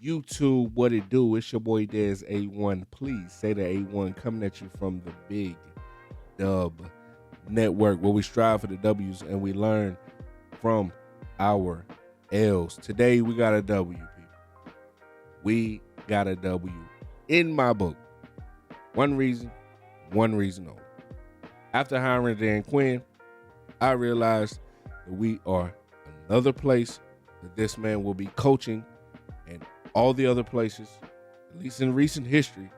YouTube, what it do? It's your boy Dez A1. Please say the A1 coming at you from the Big Dub Network, where we strive for the W's and we learn from our L's. Today we got a W, people. We got a W in my book. One reason only. After hiring Dan Quinn, I realized that we are another place that this man will be coaching, and all the other places, at least in recent history,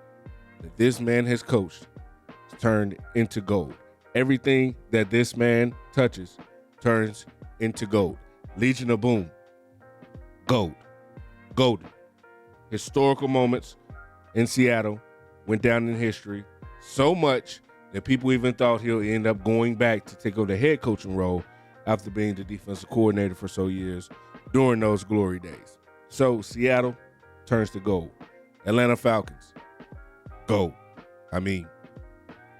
that this man has coached is turned into gold. Everything that this man touches turns into gold. Legion of Boom, gold. Golden. Historical moments in Seattle went down in history so much that people even thought he'll end up going back to take over the head coaching role after being the defensive coordinator for so years during those glory days. So Seattle turns to gold. Atlanta Falcons, gold. I mean,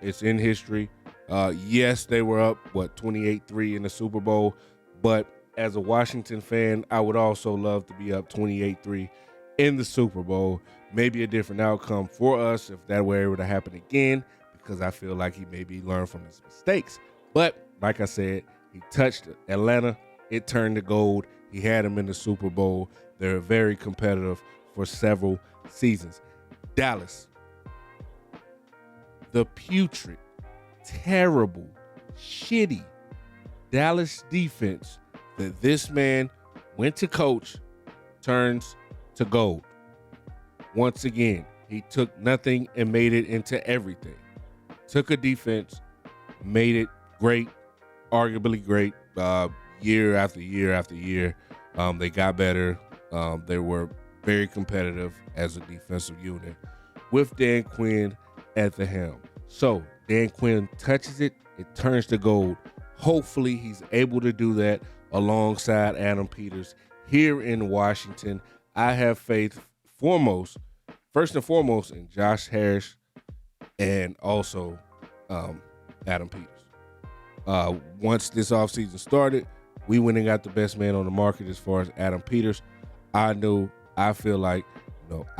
it's in history. Yes, they were up, 28-3 in the Super Bowl, but as a Washington fan, I would also love to be up 28-3 in the Super Bowl. Maybe a different outcome for us if that were able to happen again, because I feel like he maybe learned from his mistakes. But like I said, he touched Atlanta. It turned to gold. He had them in the Super Bowl. They're very competitive for several seasons. Dallas, the putrid, terrible, shitty Dallas defense that this man went to coach turns to gold. Once again, he took nothing and made it into everything. Took a defense, made it great, arguably great, year after year after year. They got better. They were very competitive as a defensive unit with Dan Quinn at the helm. So Dan Quinn touches it, it turns to gold. Hopefully he's able to do that alongside Adam Peters here in Washington. I have faith first and foremost in Josh Harris and also Adam Peters. Once this offseason started, we went and got the best man on the market as far as Adam Peters. I feel like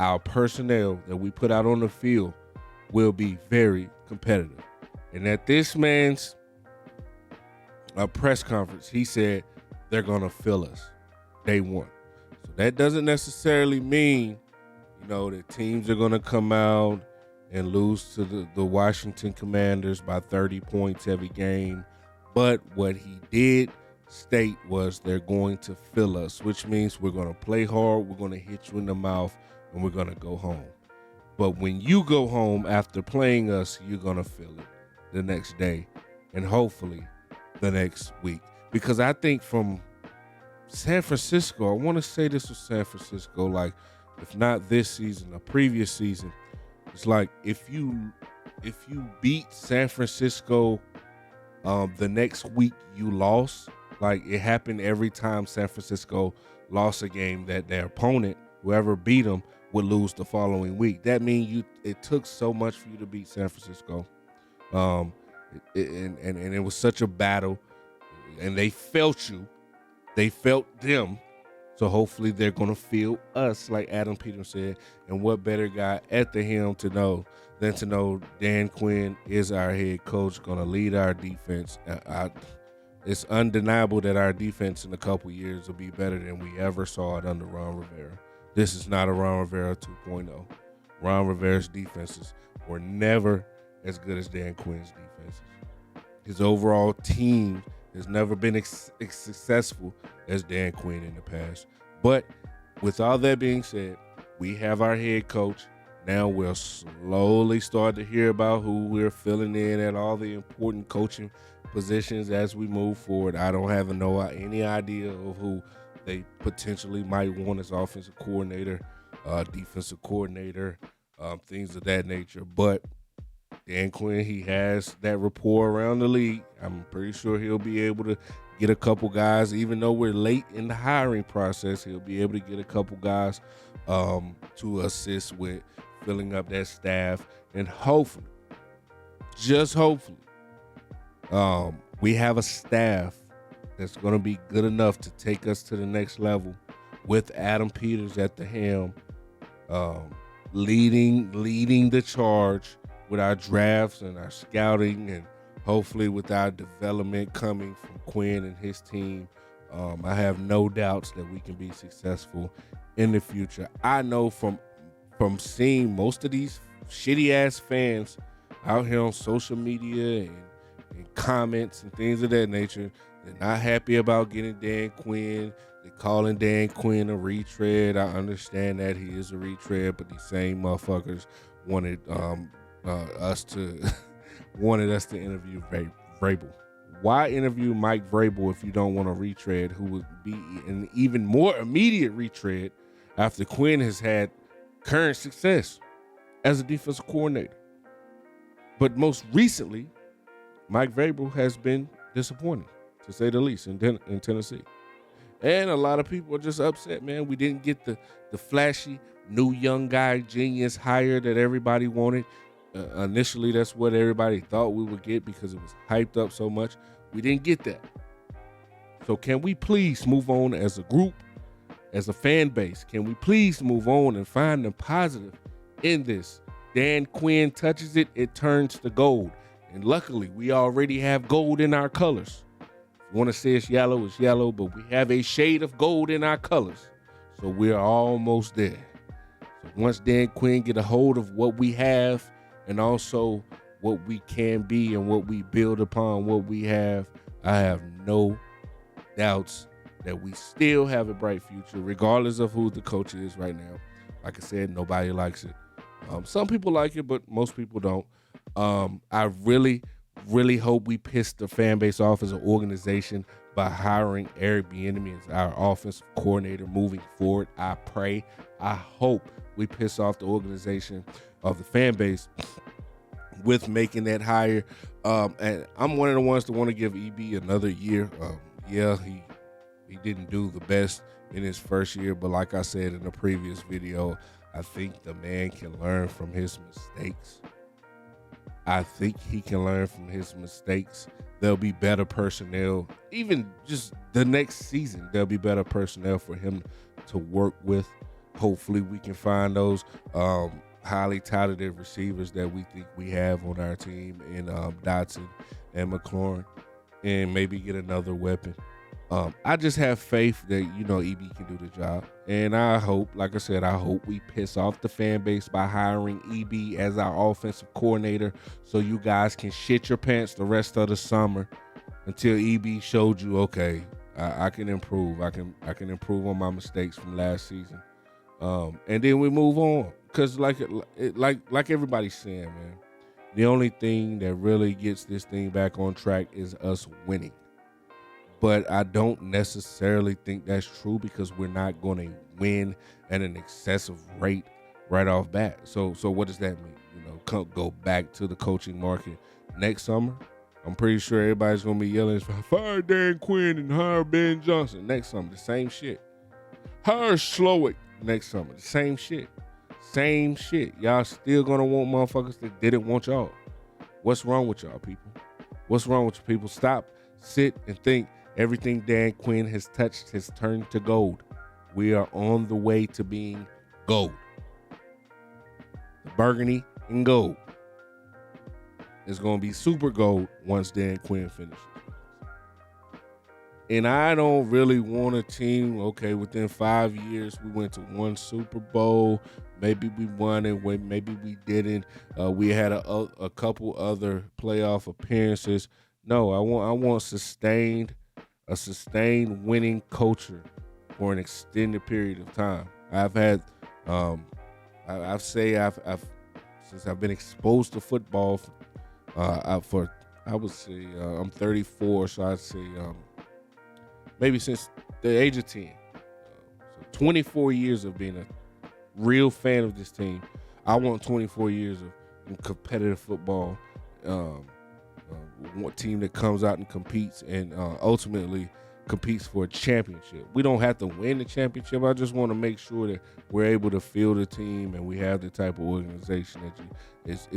our personnel that we put out on the field will be very competitive. And at this man's press conference, he said they're going to fill us day one. So that doesn't necessarily mean, that teams are going to come out and lose to the Washington Commanders by 30 points every game. But what he did state was they're going to fill us, which means we're going to play hard, we're going to hit you in the mouth, and we're going to go home. But when you go home after playing us, you're going to feel it the next day and hopefully the next week. Because I think from San Francisco, I want to say this was San Francisco, like if not this season, a previous season, it's like if you beat San Francisco the next week you lost, like it happened every time San Francisco lost a game that their opponent, whoever beat them, would lose the following week. That means it took so much for you to beat San Francisco. And it was such a battle, and they felt you. They felt them. So hopefully they're going to feel us, like Adam Peters said. And what better guy at the helm than to know Dan Quinn is our head coach, going to lead our defense. It's undeniable that our defense in a couple years will be better than we ever saw it under Ron Rivera. This is not a Ron Rivera 2.0. Ron Rivera's defenses were never as good as Dan Quinn's defenses. His overall team has never been as successful as Dan Quinn in the past. But with all that being said, we have our head coach. Now we'll slowly start to hear about who we're filling in at all the important coaching positions as we move forward. I don't have any idea of who they potentially might want as offensive coordinator, defensive coordinator, things of that nature. But Dan Quinn, he has that rapport around the league. I'm pretty sure he'll be able to get a couple guys, even though we're late in the hiring process, he'll be able to get a couple guys to assist with filling up that staff. And hopefully, just hopefully, we have a staff that's going to be good enough to take us to the next level with Adam Peters at the helm um, leading the charge with our drafts and our scouting, and hopefully with our development coming from Quinn and his team. I have no doubts that we can be successful in the future. I know from seeing most of these shitty ass fans out here on social media and comments and things of that nature, they're not happy about getting Dan Quinn. They're calling Dan Quinn a retread. I understand that he is a retread, but these same motherfuckers wanted us to interview Vrabel. Why interview Mike Vrabel if you don't want a retread who would be an even more immediate retread after Quinn has had current success as a defensive coordinator? But most recently, Mike Vrabel has been disappointing, to say the least, in Tennessee. And a lot of people are just upset, man. We didn't get the flashy new young guy genius hire that everybody wanted. Initially, that's what everybody thought we would get because it was hyped up so much. We didn't get that. So can we please move on as a group, as a fan base? Can we please move on and find the positive in this? Dan Quinn touches it, it turns to gold. And luckily, we already have gold in our colors. If you want to say it's yellow, but we have a shade of gold in our colors. So we're almost there. So once Dan Quinn get a hold of what we have, and also what we can be and what we build upon what we have, I have no doubts that we still have a bright future, regardless of who the coach is right now. Like I said, nobody likes it. Some people like it, but most people don't. I really hope we piss the fan base off as an organization by hiring Eric Bieniemy as our offensive coordinator moving forward. I hope we piss off the organization of the fan base with making that hire. And I'm one of the ones that want to give EB another year. He didn't do the best in his first year, but like I said in the previous video, I think the man can learn from his mistakes. I think he can learn from his mistakes. There'll be better personnel. Even just the next season, there'll be better personnel for him to work with. Hopefully we can find those highly talented receivers that we think we have on our team in Dotson and McLaurin, and maybe get another weapon. I just have faith that, EB can do the job. And I hope, like I said, I hope we piss off the fan base by hiring EB as our offensive coordinator so you guys can shit your pants the rest of the summer until EB showed you, okay, I can improve. I can improve on my mistakes from last season. And then we move on. Because like everybody's saying, man, the only thing that really gets this thing back on track is us winning. But I don't necessarily think that's true because we're not going to win at an excessive rate right off bat. So what does that mean? Go back to the coaching market next summer. I'm pretty sure everybody's going to be yelling, fire Dan Quinn and hire Ben Johnson next summer. The same shit. Hire Slowick next summer. The same shit. Same shit. Y'all still going to want motherfuckers that didn't want y'all. What's wrong with y'all, people? What's wrong with you people? Stop, sit, and think. Everything Dan Quinn has touched has turned to gold. We are on the way to being gold. The burgundy and gold is going to be super gold once Dan Quinn finishes. And I don't really want a team, okay, within 5 years, we went to one Super Bowl. Maybe we won it, maybe we didn't. We had a couple other playoff appearances. No, I want a sustained winning culture for an extended period of time. I've had, I've since I've been exposed to football, I would say I'm 34, so I'd say maybe since the age of 10. So 24 years of being a real fan of this team. I want 24 years of competitive football. One team that comes out and competes and ultimately competes for a championship. We don't have to win the championship. I just want to make sure that we're able to field a team and we have the type of organization that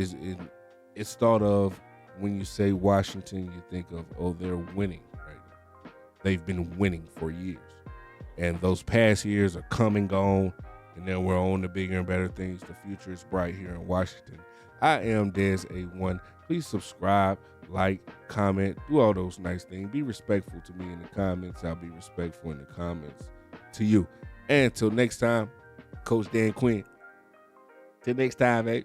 it's thought of when you say Washington. You think of, oh, they're winning right now. They've been winning for years, and those past years are come and gone. And then we're on to bigger and better things. The future is bright here in Washington. I am Des A1. Please subscribe, like, comment, do all those nice things. Be respectful to me in the comments. I'll be respectful in the comments to you. And until next time, Coach Dan Quinn. Till next time, eh?